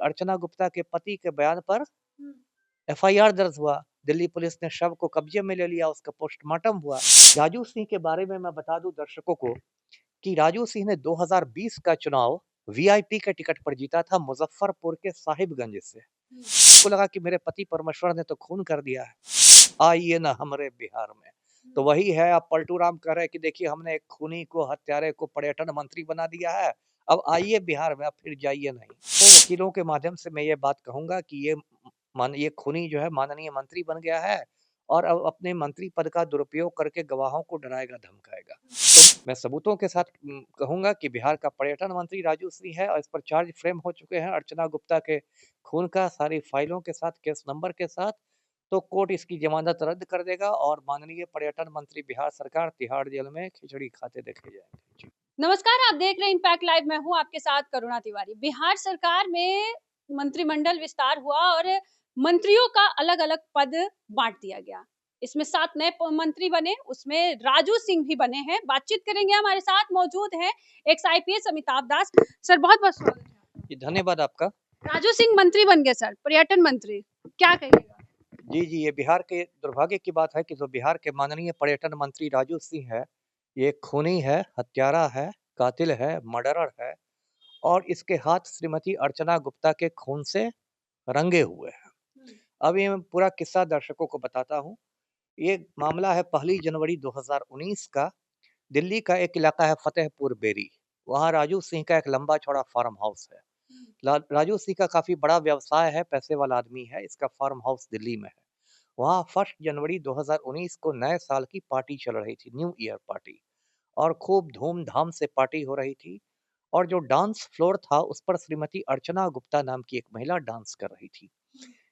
अर्चना गुप्ता के पति के बयान पर हुँ। एफआईआर दर्ज हुआ। दिल्ली पुलिस ने शव को कब्जे में ले लिया, उसका पोस्टमार्टम हुआ। राजू सिंह के बारे में मैं बता दूं दर्शकों को कि राजू सिंह ने 2020 का चुनाव वीआईपी के टिकट पर जीता था, मुजफ्फरपुर के साहिबगंज से। हुँ। उसको लगा कि मेरे पति परमेश्वर ने तो खून कर दिया है, आइए ना हमारे बिहार में। तो वही है, अब पलटू राम कह रहे हैं कि देखिए हमने एक खूनी को, हत्यारे को पर्यटन मंत्री बना दिया है, अब आइए बिहार में, अब फिर जाइए नहीं। तो वकीलों के माध्यम से मैं ये बात कहूंगा कि ये खूनी जो है माननीय मंत्री बन गया है और अब अपने मंत्री पद का दुरुपयोग करके गवाहों को डराएगा धमकाएगा। तो मैं सबूतों के साथ कहूंगा कि बिहार का पर्यटन मंत्री राजू सिंह है और इस पर चार्ज फ्रेम हो चुके हैं अर्चना गुप्ता के खून का, सारी फाइलों के साथ, केस नंबर के साथ। तो कोर्ट इसकी जमानत रद्द कर देगा और माननीय पर्यटन मंत्री बिहार सरकार तिहाड़ जेल में खिचड़ी खाते देखे जाएंगे। जी। नमस्कार, आप देख रहे हैं इम्पैक्ट लाइव। मैं हूँ आपके साथ करुणा तिवारी। बिहार सरकार में मंत्रिमंडल विस्तार हुआ और मंत्रियों का अलग-अलग पद बाँट दिया गया। इसमें 7 नए मंत्री बने, उसमें राजू सिंह भी बने हैं। बातचीत करेंगे, हमारे साथ मौजूद हैं एक्स आईपीएस अमिताभ दास। सर, बहुत-बहुत स्वागत है आपका। जी, धन्यवाद आपका। राजू सिंह मंत्री बन गए सर, पर्यटन मंत्री। क्या कहिएगा? जी, जी, ये बिहार के दुर्भाग्य की बात है कि जो बिहार के माननीय पर्यटन मंत्री राजू सिंह है, ये खूनी है, हत्यारा है, कातिल है, मर्डरर है और इसके हाथ श्रीमती अर्चना गुप्ता के खून से रंगे हुए हैं। हुँ। अब ये मैं पूरा किस्सा दर्शकों को बताता हूँ। ये मामला है 1 जनवरी 2019 का। दिल्ली का एक इलाका है फतेहपुर बेरी। वहाँ राजू सिंह का एक लंबा-चौड़ा फार्म हाउस है। राजू सिंह का काफ़ी बड़ा व्यवसाय है, पैसे वाला आदमी है, इसका फार्म हाउस दिल्ली में है। वहाँ 1 जनवरी 2019 को नए साल की पार्टी चल रही थी, न्यू ईयर पार्टी, और खूब धूम-धाम से पार्टी हो रही थी और जो डांस फ्लोर था, उस पर श्रीमती अर्चना गुप्ता नाम की एक महिला डांस कर रही थी।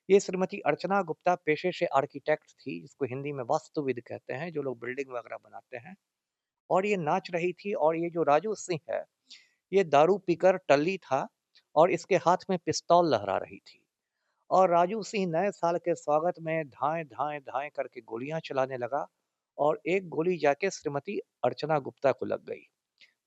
ये श्रीमती अर्चना गुप्ता पेशे से आर्किटेक्ट थी, जिसको हिंदी में वास्तुविद कहते हैं, जो लोग बिल्डिंग वगैरह बनाते हैं, और ये नाच रही थी और ये जो राजू सिंह है, ये दारू पीकर टल्ली था और इसके हाथ में पिस्तौल लहरा रही थी। और राजू सिंह नए साल के स्वागत में धाएँ, धाएँ, धाएँ करके गोलियाँ चलाने लगा और एक गोली जाके श्रीमती अर्चना गुप्ता को लग गई।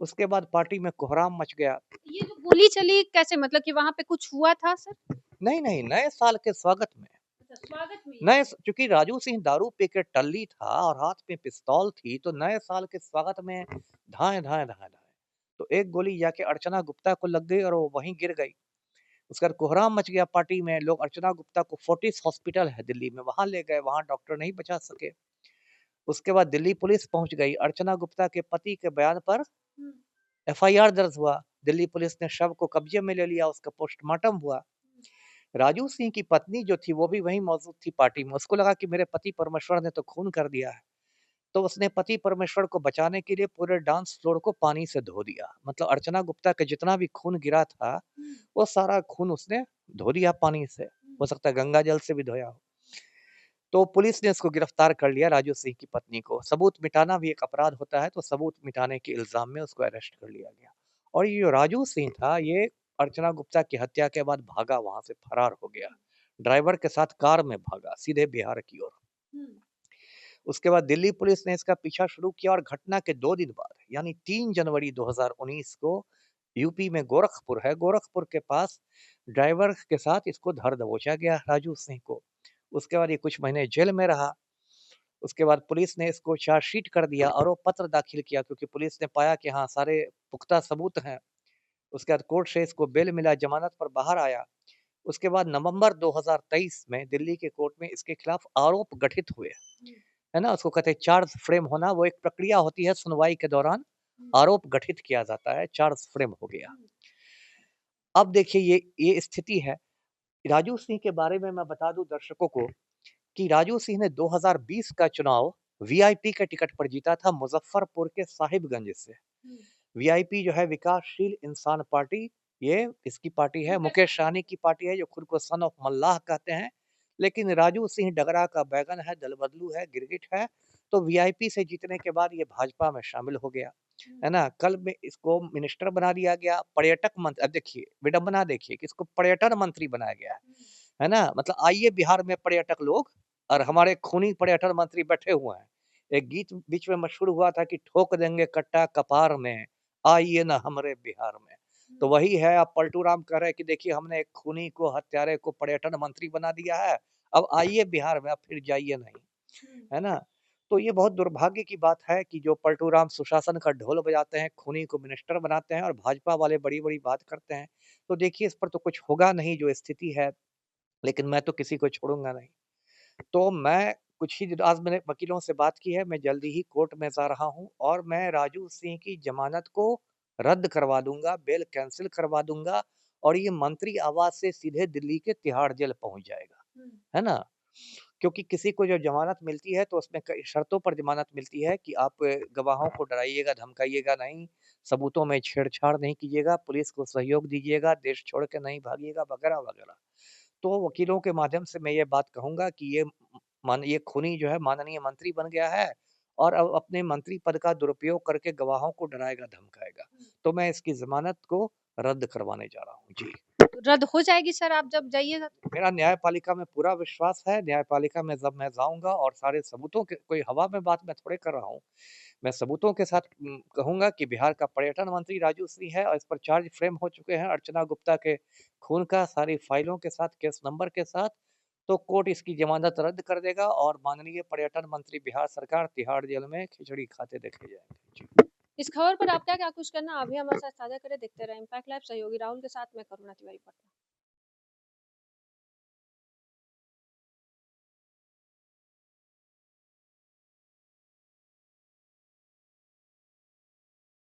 उसके बाद पार्टी में कोहराम मच गया। ये जो गोली चली कैसे, मतलब कि वहाँ पे कुछ हुआ था सर? नहीं, नहीं, नए साल के स्वागत में। अच्छा, स्वागत में। चूँकि राजू सिंह दारू पी के टल्ली था और हाथ में पिस्तौल थी, तो नए साल के स्वागत में धाएँ, धाएँ, धाएँ, धाएँ। तो एक गोली जाके अर्चना गुप्ता को लग गई और वो वहीं गिर गई। उसके बाद कोहराम मच गया पार्टी में। लोग अर्चना गुप्ता को फोर्टिस हॉस्पिटल है दिल्ली में, वहाँ ले गए, वहाँ डॉक्टर नहीं बचा सके। उसके बाद दिल्ली पुलिस पहुँच गई। अर्चना गुप्ता के पति के बयान पर हुँ। एफआईआर दर्ज हुआ। दिल्ली पुलिस ने शव को कब्जे में ले लिया, उसका पोस्टमार्टम हुआ। राजू सिंह की पत्नी जो थी, वो भी वहीं मौजूद थी पार्टी में। उसको लगा कि मेरे पति परमेश्वर ने तो खून कर दिया है, तो उसने पति परमेश्वर को बचाने के लिए पूरे डांस फ्लोर को पानी से धो दिया। मतलब अर्चना गुप्ता का जितना भी खून गिरा था, वो सारा खून उसने धो दिया पानी से। हो सकता है गंगा जल से भी धोया हो। तो पुलिस ने उसको गिरफ्तार कर लिया, राजू सिंह की पत्नी को। सबूत मिटाना भी एक अपराध होता है, तो सबूत मिटाने के इल्जाम में उसको अरेस्ट कर लिया गया। और ये जो राजू सिंह था, ये अर्चना गुप्ता की हत्या के बाद भागा, वहां से फरार हो गया। ड्राइवर के साथ कार में भागा सीधे बिहार की ओर। हुँ। उसके बाद दिल्ली पुलिस ने इसका पीछा शुरू किया और घटना के 2 दिन बाद, यानी 3 जनवरी 2019 को यूपी में गोरखपुर है, गोरखपुर के पास ड्राइवर के साथ इसको धर दबोचा गया राजू सिंह को। उसके बाद ये कुछ महीने जेल में रहा। उसके बाद पुलिस ने इसको चार्जशीट कर दिया, आरोप पत्र दाखिल किया, क्योंकि पुलिस ने पाया कि हाँ, सारे पुख्ता सबूत हैं। उसके बाद कोर्ट से इसको बेल मिला, जमानत पर बाहर आया। उसके बाद नवंबर 2023 में दिल्ली के कोर्ट में इसके खिलाफ आरोप गठित हुए। है ना? उसको कहते हैं चार्ज फ्रेम होना। वो एक प्रक्रिया होती है, सुनवाई के दौरान आरोप गठित किया जाता है, चार्ज फ्रेम हो गया। अब देखिए ये स्थिति है। राजू सिंह के बारे में मैं बता दूं दर्शकों को कि राजू सिंह ने 2020 का चुनाव वीआईपी के टिकट पर जीता था, मुजफ्फरपुर के साहिबगंज से। वीआईपी जो है विकासशील इंसान पार्टी, ये इसकी पार्टी है, मुकेश सहनी की पार्टी है, जो खुद को सन ऑफ मल्लाह कहते हैं। लेकिन राजू सिंह डगरा का बैगन है, दलबदलू है, गिरगिट है। तो वीआईपी से जीतने के बाद ये भाजपा में शामिल हो गया। है ना? कल में इसको मिनिस्टर बना दिया गया, पर्यटक मंत्री। अब देखिए विडंबना, देखिए कि इसको पर्यटन मंत्री बनाया गया है ना? मतलब आइए बिहार में पर्यटक लोग, और हमारे खूनी पर्यटन मंत्री बैठे हुए हैं। एक गीत बीच में मशहूर हुआ था कि ठोक देंगे कट्टा कपार में, आइए ना हमारे बिहार में। तो वही है, अब पलटू राम कह रहे हैं कि देखिए हमने एक खूनी को, हत्यारे को पर्यटन मंत्री बना दिया है, अब आइए बिहार में, अब फिर जाइए नहीं, है ना? तो ये बहुत दुर्भाग्य की बात है कि जो पलटू राम सुशासन का ढोल बजाते हैं, खूनी को मिनिस्टर बनाते हैं और भाजपा वाले बड़ी-बड़ी बात करते हैं। तो देखिए इस पर तो कुछ होगा नहीं जो स्थिति है, लेकिन मैं तो किसी को छोड़ूँगा नहीं। तो मैं कुछ ही दिन आज मैंने वकीलों से बात की है, मैं जल्दी ही कोर्ट में जा रहा हूँ और मैं राजू सिंह की ज़मानत को रद्द करवा दूँगा, बेल कैंसल करवा दूँगा और ये मंत्री आवास से सीधे दिल्ली के तिहाड़ जेल पहुँच जाएगा, है ना? क्योंकि किसी को जो ज़मानत मिलती है तो उसमें कई शर्तों पर ज़मानत मिलती है कि आप गवाहों को डराइएगा, धमकाइएगा नहीं, सबूतों में छेड़छाड़ नहीं कीजिएगा, पुलिस को सहयोग दीजिएगा, देश छोड़ के नहीं भागिएगा वगैरह-वगैरह। तो वकीलों के माध्यम से मैं ये बात कहूँगा कि ये खूनी जो है माननीय मंत्री बन गया है और अब अपने मंत्री पद का दुरुपयोग करके गवाहों को डराएगा, धमकाएगा। तो मैं इसकी ज़मानत को रद्द करवाने जा रहा हूँ। जी। रद्द हो जाएगी सर आप जब जाइएगा तो? मेरा न्यायपालिका में पूरा विश्वास है, न्यायपालिका में जब मैं जाऊँगा और सारे सबूतों के कोई हवा में बात मैं थोड़े कर रहा हूँ। मैं सबूतों के साथ कहूँगा कि बिहार का पर्यटन मंत्री राजू सिंह है और इस पर चार्ज फ्रेम हो चुके हैं अर्चना गुप्ता के खून का सारी फाइलों के साथ, केस नंबर के साथ। तो कोर्ट इसकी ज़मानत रद्द कर देगा और माननीय पर्यटन मंत्री बिहार सरकार तिहाड़ जेल में खिचड़ी खाते देखे जाएँगे। जी। इस खबर पर आपका क्या कुछ कहना? अभी हमारे साथ साझा करें, देखते रहें इम्पैक्ट लाइव। सहयोगी राहुल के साथ मैं करुणा तिवारी, पटना।